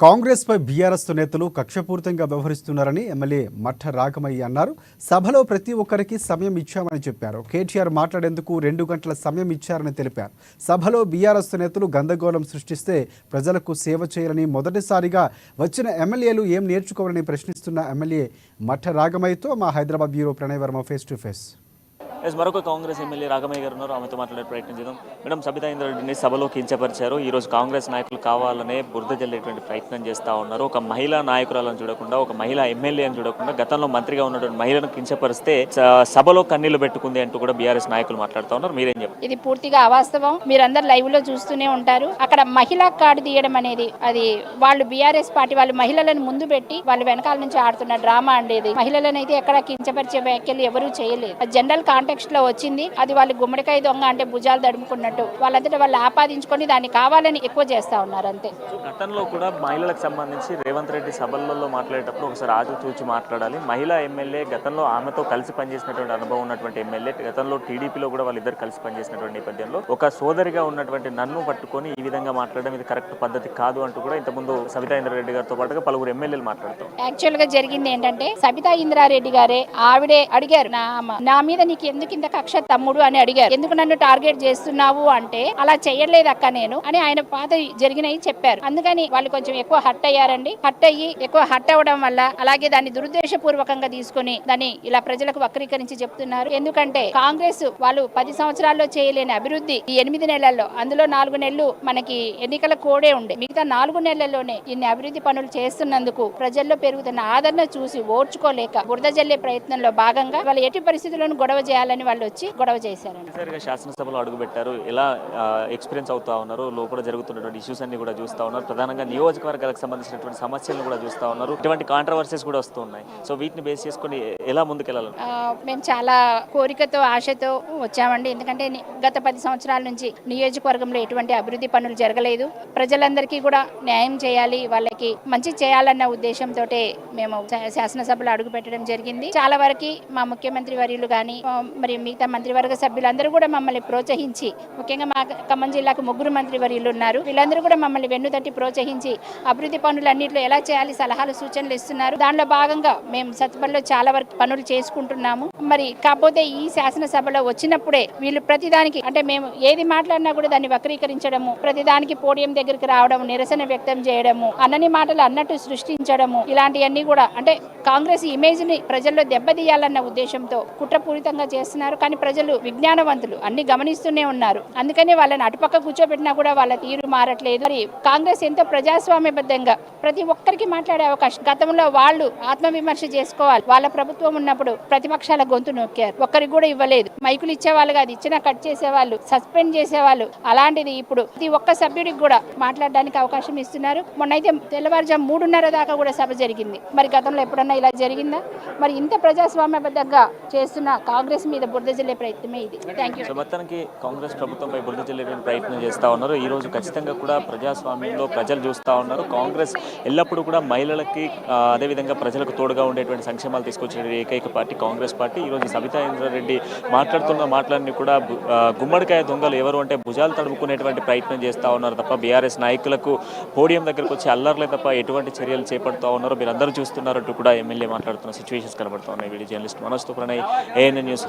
కాంగ్రెస్ పై BRS నేతలు కక్షపూరితంగా వ్యవహరిస్తున్నారని ఎమ్మెల్యే మఠ రాగమయ్య అన్నారు. సభలో ప్రతి ఒక్కరికి సమయం ఇచ్చామని చెప్పారు. కేటీఆర్ మాట్లాడేందుకు 2 గంటల సమయం ఇచ్చారని తెలిపారు. సభలో బీఆర్ఎస్ నేతలు గందరగోళం సృష్టిస్తే ప్రజలకు సేవ చేయాలని మొదటిసారిగా వచ్చిన ఎమ్మెల్యేలు ఏం నేర్చుకోవాలని ప్రశ్నిస్తున్న ఎమ్మెల్యే మఠ రాగమయ్యతో మా Hyderabad bureau Pranay Varma face to face. మరొక కాంగ్రెస్ ఎమ్మెల్యే రాగమయ్య గారు ఉన్నారు. ఆమెతో మాట్లాడే ప్రయత్నం చేద్దాం. మేడం, సబితా ఇంద్రారెడ్డిని సభలో కించపరిచారు. ఈరోజు కాంగ్రెస్ నాయకులు కావాలనే బురద జల్లేటువంటి ప్రయత్నం చేస్తూ ఉన్నారు. ఒక మహిళా నాయకురాలను చూడకుండా, ఒక మహిళా ఎమ్మెల్యేని చూడకుండా గతంలో మంత్రిగా ఉన్నటువంటి మహిళను కించపరిస్తే సభలో కన్నీళ్లు పెట్టుకుంది అంటూ కూడా బీఆర్ఎస్ నాయకులు మాట్లాడుతూ ఉన్నారు. మీరేం చెప్పారు? ఇది పూర్తిగా అవాస్తవం. మీరందరూ లైవ్ లో చూస్తూనే ఉంటారు. అక్కడ మహిళా కార్డు తీయడం అనేది అది వాళ్ళు బీఆర్ఎస్ పార్టీ వాళ్ళు మహిళలను ముందు పెట్టి వాళ్ళు వెనకాల నుంచి ఆడుతున్న డ్రామా అండేది. మహిళలను అయితే ఎక్కడ కించపరిచే వ్యాఖ్యలు ఎవరూ చేయలేదు. జనరల్ కాంటెక్స్ట్ లో వచ్చింది. అది వాళ్ళు గుమ్మడికాయ దొంగ అంటే భుజాలు దడుముకున్నట్టు వాళ్ళంతటా వాళ్ళు ఆపాదించుకొని దాన్ని కావాలని ఎక్కువ చేస్తా ఉన్నారు అంతే. గతంలో కూడా మహిళలకు సంబంధించి రేవంత్ రెడ్డి సభలలో మాట్లాడేటప్పుడు ఒకసారి ఆచితూచి మాట్లాడాలి. మహిళా ఎమ్మెల్యే గతంలో ఆమెతో కలిసి పనిచేసినటువంటి అనుభవం ఉన్నటువంటి ఎమ్మెల్యే, గతంలో టీడీపీలో కూడా వాళ్ళిద్దరు కలిసి పనిచేసినటువంటి నేపథ్యంలో ఒక సోదరిగా ఉన్నటువంటి నన్ను పట్టుకొని ఈ విధంగా మాట్లాడడం ఇది కరెక్ట్ పద్ధతి కాదు అంటూ కూడా ఇంతకుముందు సబితా ఇంద్రారెడ్డి గారితో పాటుగా పలువురు ఎమ్మెల్యేలు మాట్లాడతారు. యాక్చువల్ గా జరిగింది ఏంటంటే సబితా ఇంద్రారెడ్డి గారే ఆవిడే అడిగారు, నా మీద నీకు ఎందుకు ఇంత కక్ష తమ్ముడు అని అడిగారు. ఎందుకు నన్ను టార్గెట్ చేస్తున్నావు అంటే అలా చెయ్యలేదు అక్క నేను అని ఆయన పాత జరిగినవి చెప్పారు. అందుకని వాళ్ళు కొంచెం ఎక్కువ హర్ట్ అయ్యారండి. హర్ట్ అయ్యి ఎక్కువ హర్ట్ అవ్వడం వల్ల అలాగే దాన్ని దురుద్దేశపూర్వకంగా తీసుకుని దాన్ని ఇలా ప్రజలకు వక్రీకరించి చెప్తున్నారు. ఎందుకంటే కాంగ్రెస్ వాళ్ళు 10 సంవత్సరాల్లో చేయలేని అభివృద్ధి ఈ 8 నెలల్లో, అందులో 4 నెలలు మనకి ఎన్నికల కోడే ఉండే, మిగతా 4 నెలల్లోనే ఇన్ని అభివృద్ధి పనులు చేస్తున్నందుకు ప్రజల్లో పెరుగుతున్న ఆదరణ చూసి ఓర్చుకోలేక బురద జల్లే ప్రయత్నంలో భాగంగా వాళ్ళు ఎట్టి పరిస్థితుల్లోనూ గొడవ చేయాలని వాళ్ళు వచ్చి గొడవ చేశారండి. శాసనసభలో అడుగుపెట్టారు. ఎలా ఎక్స్పీరియన్స్ అవుతా ఉన్నారు, లోపల జరుగుతున్నటువంటి ఇష్యూస్ అన్ని కూడా చూస్తూ ఉన్నారు. ప్రధానంగా నియోజకవర్గాలకు సంబంధించినటువంటి సమస్యలను కూడా చూస్తూ ఉన్నారు. ఇటువంటి కాంట్రవర్సీస్ కూడా వస్తూ ఉన్నాయి. సో వీటిని బేస్ చేసుకుని ఎలా ముందుకెళ్ళాలి? మేము చాలా కోరికతో ఆశతో వచ్చామండి. ఎందుకంటే గత 10 సంవత్సరాల నుంచి నియోజకవర్గంలో ఎటువంటి అభివృద్ధి పనులు జరగలేదు. ప్రజలందరికీ కూడా న్యాయం చేయాలి, వాళ్ళకి మంచి చేయాలన్న ఉద్దేశంతో మేము శాసనసభలో అడుగు పెట్టడం జరిగింది. చాలా వరకు మా ముఖ్యమంత్రి వర్యులు కానీ మరి మిగతా మంత్రివర్గ సభ్యులందరూ కూడా మమ్మల్ని ప్రోత్సహించి, ముఖ్యంగా మా ఖమ్మం జిల్లాకు 3 మంత్రివర్యులు ఉన్నారు, వీళ్ళందరూ కూడా మమ్మల్ని వెన్నుతట్టి ప్రోత్సహించి అభివృద్ధి పనులన్నింటిలో ఎలా చేయాలి సలహాలు సూచనలు ఇస్తున్నారు. దానిలో భాగంగా మేము సత్తుపల్లిలో చాలా వరకు పనులు చేసుకుంటున్నాము. మరి కాకపోతే ఈ శాసనసభలో వచ్చినప్పుడే వీళ్ళు ప్రతిదానికి అంటే మేము ఏది మాట్లాడినా కూడా దాన్ని వక్రీకరించడము, ప్రతిదానికి పోడియం దగ్గరికి రావడం, నిరసన వ్యక్తం చేయడము, అన్నని మాటలు అన్నట్టు సృష్టించడము, ఇలాంటివన్నీ కూడా అంటే కాంగ్రెస్ ఇమేజ్ ని ప్రజల్లో దెబ్బతీయాలన్న ఉద్దేశంతో కుట్రపూరితంగా చేస్తున్నారు. కానీ ప్రజలు విజ్ఞానవంతులు, అన్ని గమనిస్తూనే ఉన్నారు. అందుకని వాళ్ళని అటుపక్క కూర్చోబెట్టినా కూడా వాళ్ళ తీరు మారట్లేదు. మరి కాంగ్రెస్ ఎంతో ప్రజాస్వామ్యబద్ధంగా ప్రతి ఒక్కరికి మాట్లాడే అవకాశం, గతంలో వాళ్ళు ఆత్మవిమర్శ చేసుకోవాలి. వాళ్ళ ప్రభుత్వం ఉన్నప్పుడు ప్రతిపక్షాల గొంతు నొక్కారు, ఒక్కరికి కూడా ఇవ్వలేదు. మైకులు ఇచ్చేవాళ్ళు కాదు, ఇచ్చినా కట్ చేసేవాళ్ళు, సస్పెండ్ చేసేవాళ్ళు. అలాంటిది ఇప్పుడు ప్రతి ఒక్క సభ్యుడికి కూడా మాట్లాడడానికి అవకాశం ఇస్తున్నారు. మొన్నైతే తెల్లవారుజాము 3:30 దాకా కూడా సభ జరిగింది. మరి గతంలో ఎప్పుడన్నా ఇలా జరిగిందా? మరి ఇంత ప్రజాస్వామ్యబద్ధంగా చేస్తున్న కాంగ్రెస్ మీద బురద జల్లే ప్రయత్నమే ఇది. Thank you. మొత్తానికి కాంగ్రెస్ ప్రభుత్వంపై బురద జల్లేటువంటి ప్రయత్నం చేస్తూ ఉన్నారు. ఈ రోజు ఖచ్చితంగా కూడా ప్రజాస్వామ్యంలో ప్రజలు చూస్తూ ఉన్నారు. కాంగ్రెస్ ఎల్లప్పుడూ కూడా మహిళలకి అదేవిధంగా ప్రజలకు తోడుగా ఉండేటువంటి సంక్షేమాలు తీసుకొచ్చే ఏకైక పార్టీ కాంగ్రెస్ పార్టీ. ఈరోజు సబితా ఇంద్రారెడ్డి మాట్లాడుతున్న మాటలన్నీ కూడా గుమ్మడికాయ దొంగలు ఎవరు అంటే భుజాలు తడుపుకునేటువంటి ప్రయత్నం చేస్తూ ఉన్నారు తప్ప బీఆర్ఎస్ నాయకులకు పోడియం దగ్గరకు వచ్చి అల్లర్లే తప్ప ఎటువంటి చర్యలు చేపడుతూ ఉన్నారు మీరందరూ చూస్తున్నారంటూ కూడా ఎమ్మెల్యే మాట్లాడుతున్న సిచ్యువేషన్స్ కనబడుతూ ఉన్నాయి. వీడియో జర్నలిస్ట్ మనోజ్ తో ప్రణయ్, ANN న్యూస్.